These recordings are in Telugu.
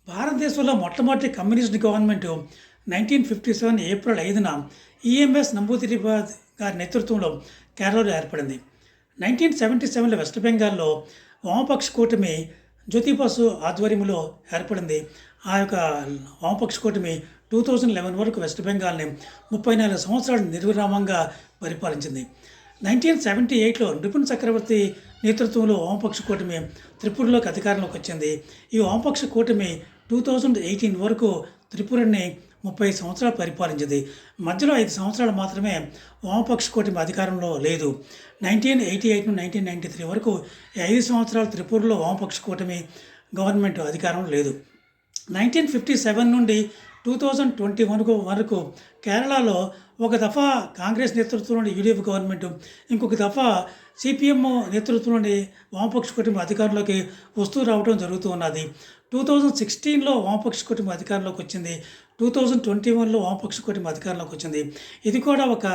భారతదేశంలో మొట్టమొదటి కమ్యూనిస్ట్ గవర్నమెంట్ 1957 ఏప్రిల్ 5న ఈఎంఎస్ నంబూదిరిపాద్ గారి నేతృత్వంలో కేరళలో ఏర్పడింది. 1977లో వెస్ట్ బెంగాల్లో వామపక్ష కూటమి జ్యోతి బసు ఆధ్వర్యంలో ఏర్పడింది. ఆ యొక్క వామపక్ష కూటమి 2011 వరకు వెస్ట్ బెంగాల్ని 34 సంవత్సరాలు నిర్విరామంగా పరిపాలించింది. 1978లో నిపుణ్ చక్రవర్తి నేతృత్వంలో వామపక్ష కూటమి త్రిపురలోకి అధికారంలోకి వచ్చింది. ఈ వామపక్ష కూటమి 2018 వరకు త్రిపురని 30 సంవత్సరాలు పరిపాలించింది. మధ్యలో 5 సంవత్సరాలు మాత్రమే వామపక్ష కూటమి అధికారంలో లేదు. 1988 నుండి 1993 వరకు 5 సంవత్సరాలు త్రిపురలో వామపక్ష కూటమి గవర్నమెంట్ అధికారంలో లేదు. 1957 నుండి 2021 వరకు కేరళలో ఒక దఫా కాంగ్రెస్ నేతృత్వంలోని యూడీఎఫ్ గవర్నమెంట్, ఇంకొక దఫా సిపిఎం నేతృత్వంలోని వామపక్ష కూటమి అధికారంలోకి వస్తూ రావడం జరుగుతూ ఉన్నది. 2016లో వామపక్ష కూటమి అధికారంలోకి వచ్చింది. 2021లో వామపక్ష కూటమి అధికారంలోకి వచ్చింది. ఇది కూడా ఒక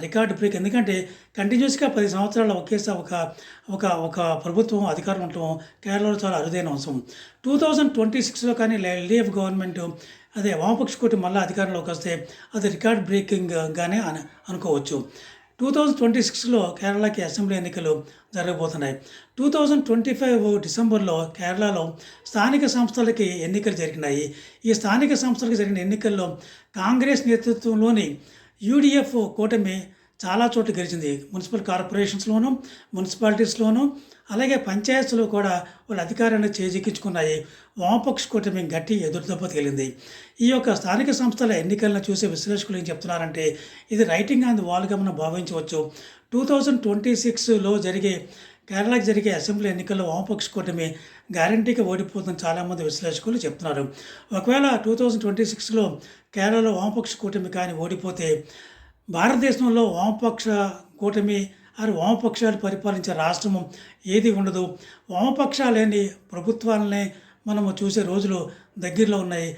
రికార్డ్ బ్రేక్. ఎందుకంటే కంటిన్యూస్గా 10 సంవత్సరాల ఒకేసారి ఒక ఒక ప్రభుత్వం అధికారం ఉండటం కేరళలో చాలా అరుదైన అంశం. 2026లో కానీ ఎల్డీఎఫ్ గవర్నమెంట్ అదే వామపక్ష కూటమి మళ్ళీ అధికారంలోకి వస్తే అది రికార్డ్ బ్రేకింగ్గానే అనుకోవచ్చు. 2026లో కేరళకి అసెంబ్లీ ఎన్నికలు జరగబోతున్నాయి. 2025 డిసెంబర్లో కేరళలో స్థానిక సంస్థలకి ఎన్నికలు జరిగినాయి. ఈ స్థానిక సంస్థలకు జరిగిన ఎన్నికల్లో కాంగ్రెస్ నేతృత్వంలోని యూడీఎఫ్ కూటమి చాలా చోట్ల గెలిచింది. మున్సిపల్ కార్పొరేషన్స్లోనూ, మున్సిపాలిటీస్లోనూ, అలాగే పంచాయత్స్లో కూడా వాళ్ళు అధికారాన్ని చేజిక్కించుకున్నాయి. వామపక్ష కూటమి గట్టి ఎదురుదెబ్బ తగిలింది. ఈ యొక్క స్థానిక సంస్థల ఎన్నికలను చూసే విశ్లేషకులు ఏం చెప్తున్నారంటే ఇది రైటింగ్ ఆన్ ది వాల్గా మనం భావించవచ్చు. 2026లో కేరళకి జరిగే అసెంబ్లీ ఎన్నికల్లో వామపక్ష కూటమి గ్యారంటీగా ఓడిపోతుందని చాలామంది విశ్లేషకులు చెప్తున్నారు. ఒకవేళ 2026లో కేరళలో వామపక్ష కూటమి కానీ ఓడిపోతే భారతదేశంలో వామపక్ష కూటమి వామపక్షాలు పరిపాలించే రాష్ట్రము ఏది ఉండదు. వామపక్షాలేని ప్రభుత్వాలనే మనము చూసే రోజులు దగ్గరలో ఉన్నాయి.